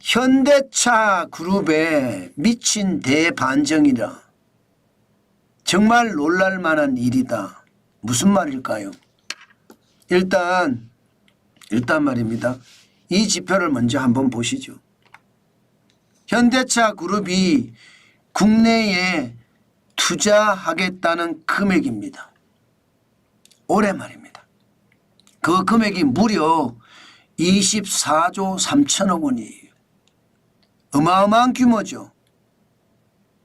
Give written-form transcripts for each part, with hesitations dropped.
현대차 그룹에 미친 대반정이라. 정말 놀랄만한 일이다. 무슨 말일까요? 일단 말입니다. 이 지표를 먼저 한번 보시죠. 현대차 그룹이 국내에 투자하겠다는 금액입니다. 올해 말입니다. 그 금액이 무려 24조 3천억 원이에요. 어마어마한 규모죠.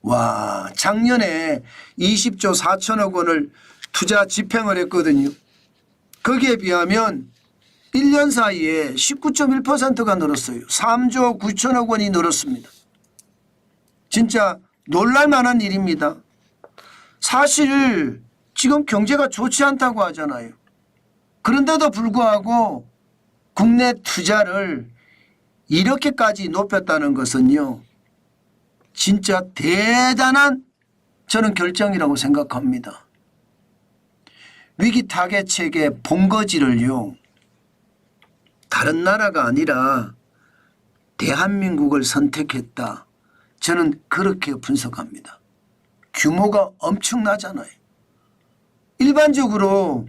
와, 작년에 20조 4천억 원을 투자 집행을 했거든요. 거기에 비하면 1년 사이에 19.1%가 늘었어요. 3조 9천억 원이 늘었습니다. 진짜 놀랄만한 일입니다. 사실 지금 경제가 좋지 않다고 하잖아요. 그런데도 불구하고 국내 투자를 이렇게까지 높였다는 것은요, 진짜 대단한 저는 결정이라고 생각합니다. 위기 타개 체계 본거지를요, 다른 나라가 아니라 대한민국을 선택했다. 저는 그렇게 분석합니다. 규모가 엄청나잖아요. 일반적으로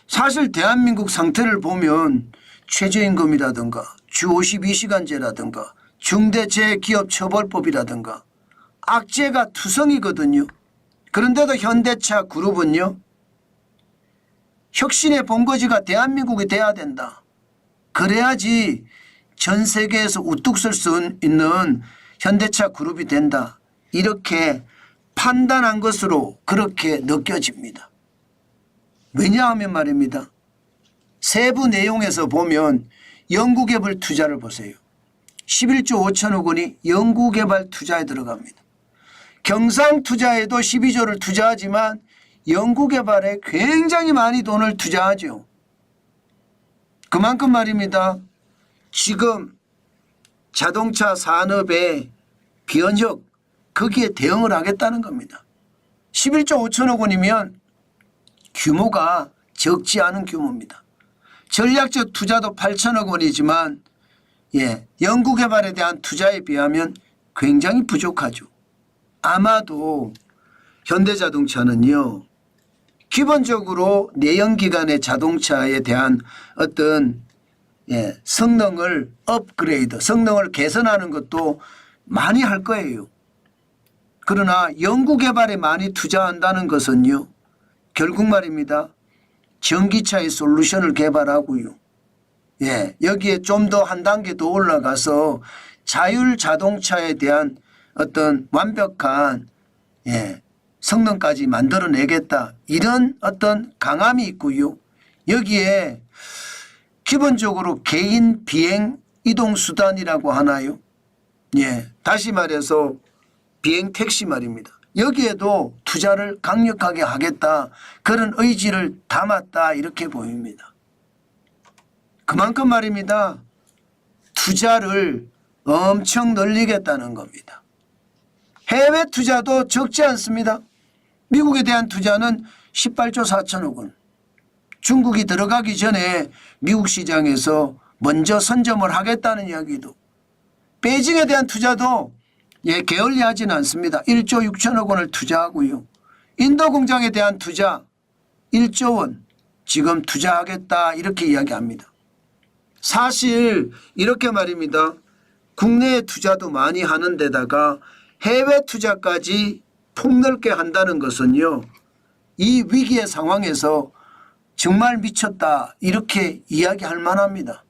사실 대한민국 상태를 보면 최저임금이라든가 주 52시간제라든가 중대재해기업처벌법이라든가 악재가 투성이거든요. 그런데도 현대차 그룹은요, 혁신의 본거지가 대한민국이 돼야 된다. 그래야지 전 세계에서 우뚝 설 수 있는 현대차 그룹이 된다. 이렇게 판단한 것으로 그렇게 느껴집니다. 왜냐하면 말입니다. 세부 내용에서 보면 연구개발 투자를 보세요. 11조 5천억 원이 연구개발 투자에 들어갑니다. 경상투자에도 12조를 투자하지만 연구개발에 굉장히 많이 돈을 투자하죠. 그만큼 말입니다. 지금 자동차 산업의 변혁, 거기에 대응을 하겠다는 겁니다. 11조 5천억 원이면 규모가 적지 않은 규모입니다. 전략적 투자도 8천억 원이지만 연구개발에 대한 투자에 비하면 굉장히 부족하죠. 아마도 현대자동차는요, 기본적으로 내연기관의 자동차에 대한 어떤 성능을 업그레이드, 성능을 개선하는 것도 많이 할 거예요. 그러나 연구개발에 많이 투자한다는 것은요, 결국 말입니다. 전기차의 솔루션을 개발하고요. 여기에 좀 더 한 단계 더 올라가서 자율자동차에 대한 어떤 완벽한 성능까지 만들어내겠다. 이런 어떤 강함이 있고요. 여기에 기본적으로 개인 비행 이동수단이라고 하나요? 다시 말해서 비행 택시 말입니다. 여기에도 투자를 강력하게 하겠다. 그런 의지를 담았다. 이렇게 보입니다. 그만큼 말입니다. 투자를 엄청 늘리겠다는 겁니다. 해외 투자도 적지 않습니다. 미국에 대한 투자는 18조 4천억 원. 중국이 들어가기 전에 미국 시장에서 먼저 선점을 하겠다는 이야기도. 베이징에 대한 투자도 게을리하지는 않습니다. 1조 6천억 원을 투자하고요. 인도 공장에 대한 투자 1조 원 지금 투자하겠다 이렇게 이야기합니다. 사실 이렇게 말입니다. 국내에 투자도 많이 하는 데다가 해외 투자까지 폭넓게 한다는 것은요, 이 위기의 상황에서 정말 미쳤다 이렇게 이야기할 만합니다.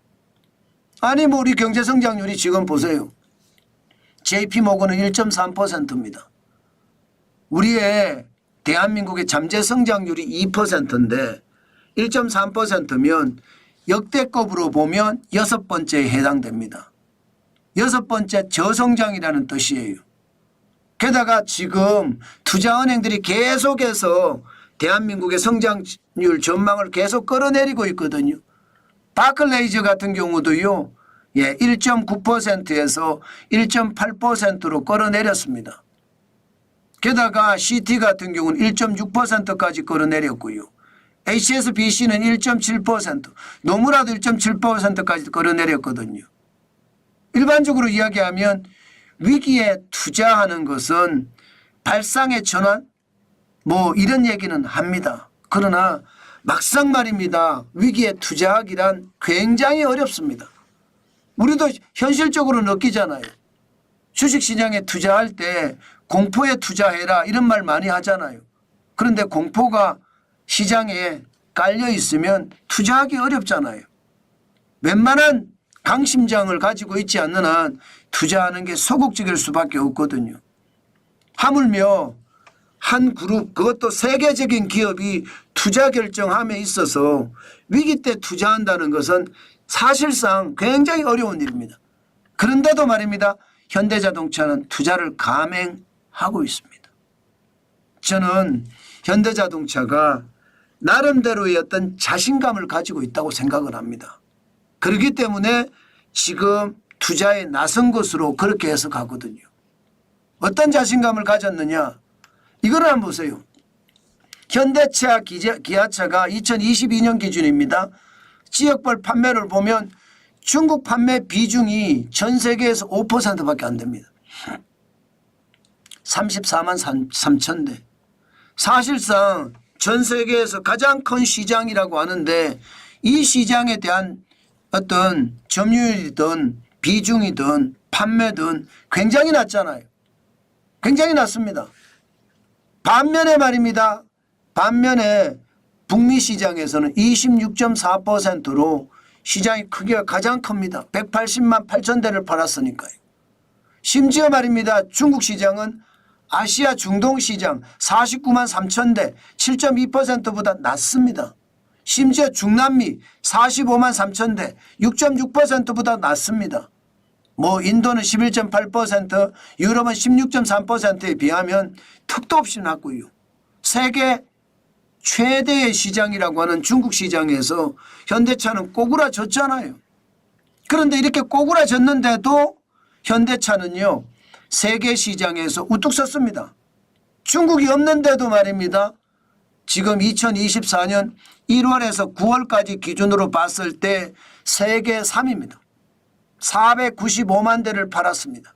아니 우리 경제성장률이 지금 보세요. JP모건은 1.3%입니다. 우리의 대한민국의 잠재성장률이 2%인데 1.3%면 역대급으로 보면 6번째에 해당됩니다. 6번째 저성장이라는 뜻이에요. 게다가 지금 투자은행들이 계속해서 대한민국의 성장률 전망을 계속 끌어내리고 있거든요. 바클레이즈 같은 경우도요, 1.9%에서 1.8%로 끌어내렸습니다. 게다가 CT 같은 경우는 1.6%까지 끌어내렸고요. HSBC는 1.7%, 노무라도 1.7%까지 끌어내렸거든요. 일반적으로 이야기하면 위기에 투자하는 것은 발상의 전환 뭐 이런 얘기는 합니다. 그러나 막상 말입니다. 위기에 투자하기란 굉장히 어렵습니다. 우리도 현실적으로 느끼잖아요. 주식시장에 투자할 때 공포에 투자해라 이런 말 많이 하잖아요. 그런데 공포가 시장에 깔려 있으면 투자하기 어렵잖아요. 웬만한 강심장을 가지고 있지 않는 한 투자하는 게 소극적일 수밖에 없거든요. 하물며 한 그룹 그것도 세계적인 기업이 투자 결정함에 있어서 위기 때 투자한다는 것은 사실상 굉장히 어려운 일입니다. 그런데도 말입니다. 현대자동차는 투자를 감행하고 있습니다. 저는 현대자동차가 나름대로의 어떤 자신감을 가지고 있다고 생각을 합니다. 그렇기 때문에 지금 투자에 나선 것으로 그렇게 해석하거든요. 어떤 자신감을 가졌느냐. 이걸 한번 보세요. 현대차, 기아차가 2022년 기준입니다. 지역별 판매를 보면 중국 판매 비중이 전 세계에서 5%밖에 안 됩니다. 34만 3천 대. 사실상 전 세계에서 가장 큰 시장이라고 하는데 이 시장에 대한 어떤 점유율이든 비중이든 판매든 굉장히 낮잖아요. 굉장히 낮습니다. 반면에 말입니다. 반면에 북미 시장에서는 26.4%로 시장의 크기가 가장 큽니다. 180만 8천 대를 팔았으니까요. 심지어 말입니다. 중국 시장은 아시아 중동 시장 49만 3천 대 7.2%보다 낮습니다. 심지어 중남미 45만 3천 대 6.6%보다 낮습니다. 뭐 인도는 11.8%, 유럽은 16.3%에 비하면 턱도 없이 낮고요. 세계 최대의 시장이라고 하는 중국 시장에서 현대차는 꼬꾸라졌잖아요. 그런데 이렇게 꼬꾸라졌는데도 현대차는요. 세계 시장에서 우뚝 섰습니다. 중국이 없는데도 말입니다. 지금 2024년 1월에서 9월까지 기준으로 봤을 때 세계 3위입니다. 495만 대를 팔았습니다.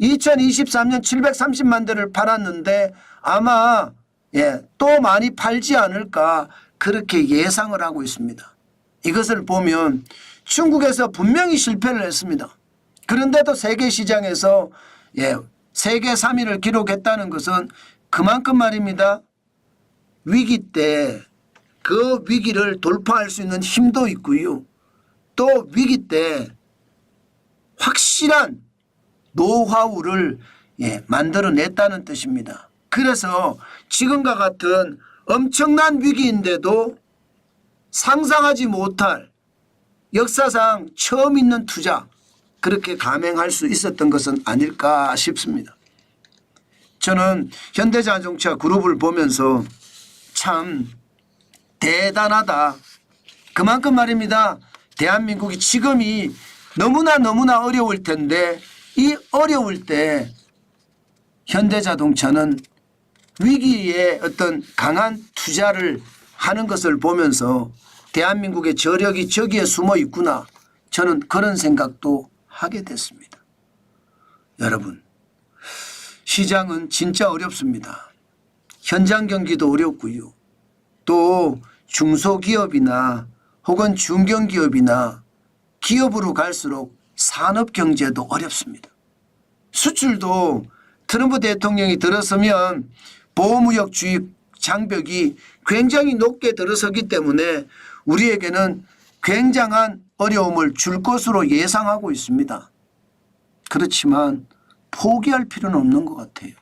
2023년 730만 대를 팔았는데 아마 또 많이 팔지 않을까 그렇게 예상을 하고 있습니다. 이것을 보면 중국에서 분명히 실패를 했습니다. 그런데도 세계 시장에서 세계 3위를 기록했다는 것은 그만큼 말입니다. 위기 때 그 위기를 돌파할 수 있는 힘도 있고요. 또 위기 때 확실한 노하우를 만들어냈다는 뜻입니다. 그래서 지금과 같은 엄청난 위기인데도 상상하지 못할 역사상 처음 있는 투자 그렇게 감행할 수 있었던 것은 아닐까 싶습니다. 저는 현대자동차 그룹을 보면서 참 대단하다. 그만큼 말입니다. 대한민국이 지금이 너무나 어려울 텐데 이 어려울 때 현대자동차는 위기에 어떤 강한 투자를 하는 것을 보면서 대한민국의 저력이 저기에 숨어 있구나. 저는 그런 생각도 하게 됐습니다. 여러분, 시장은 진짜 어렵습니다. 현장 경기도 어렵고요. 또 중소기업이나 혹은 중견기업이나 기업으로 갈수록 산업경제도 어렵습니다. 수출도 트럼프 대통령이 들어서면 보호무역주의 장벽이 굉장히 높게 들어서기 때문에 우리에게는 굉장한 어려움을 줄 것으로 예상하고 있습니다. 그렇지만 포기할 필요는 없는 것 같아요.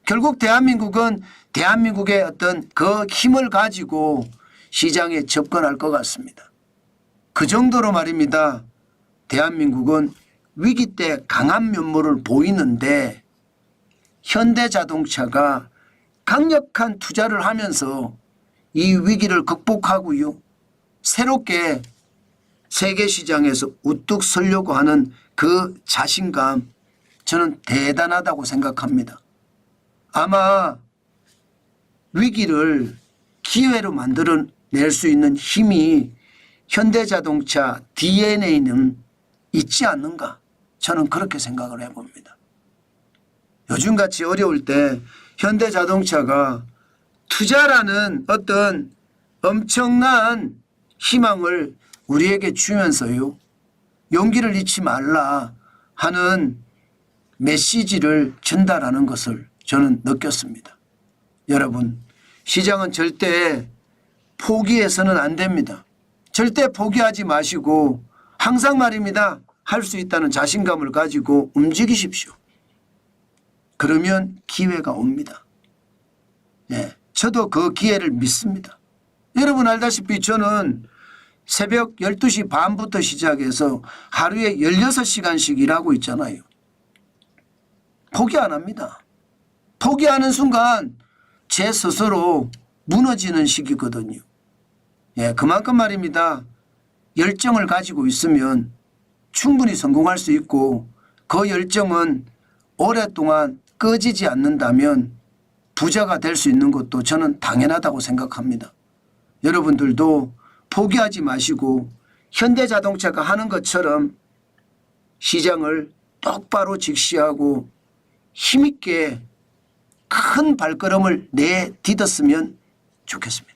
결국 대한민국은 대한민국의 어떤 그 힘을 가지고 시장에 접근할 것 같습니다. 그 정도로 말입니다. 대한민국은 위기 때 강한 면모를 보이는데 현대자동차가 강력한 투자를 하면서 이 위기를 극복하고요. 새롭게 세계시장에서 우뚝 서려고 하는 그 자신감 저는 대단하다고 생각합니다. 아마 위기를 기회로 만들어낼 수 있는 힘이 현대자동차 DNA는 있지 않는가 저는 그렇게 생각을 해봅니다. 요즘같이 어려울 때 현대자동차가 투자라는 어떤 엄청난 희망을 우리에게 주면서요, 용기를 잃지 말라 하는 메시지를 전달하는 것을 저는 느꼈습니다. 여러분, 시장은 절대 포기해서는 안 됩니다. 절대 포기하지 마시고 항상 말입니다. 할 수 있다는 자신감을 가지고 움직이십시오. 그러면 기회가 옵니다. 예, 저도 그 기회를 믿습니다. 여러분 알다시피 저는 새벽 12시 반부터 시작해서 하루에 16시간씩 일하고 있잖아요. 포기 안 합니다. 포기하는 순간 제 스스로 무너지는 시기거든요. 예, 그만큼 말입니다. 열정을 가지고 있으면 충분히 성공할 수 있고 그 열정은 오랫동안 꺼지지 않는다면 부자가 될 수 있는 것도 저는 당연하다고 생각합니다. 여러분들도 포기하지 마시고 현대자동차가 하는 것처럼 시장을 똑바로 직시하고 힘있게 큰 발걸음을 내딛었으면 좋겠습니다.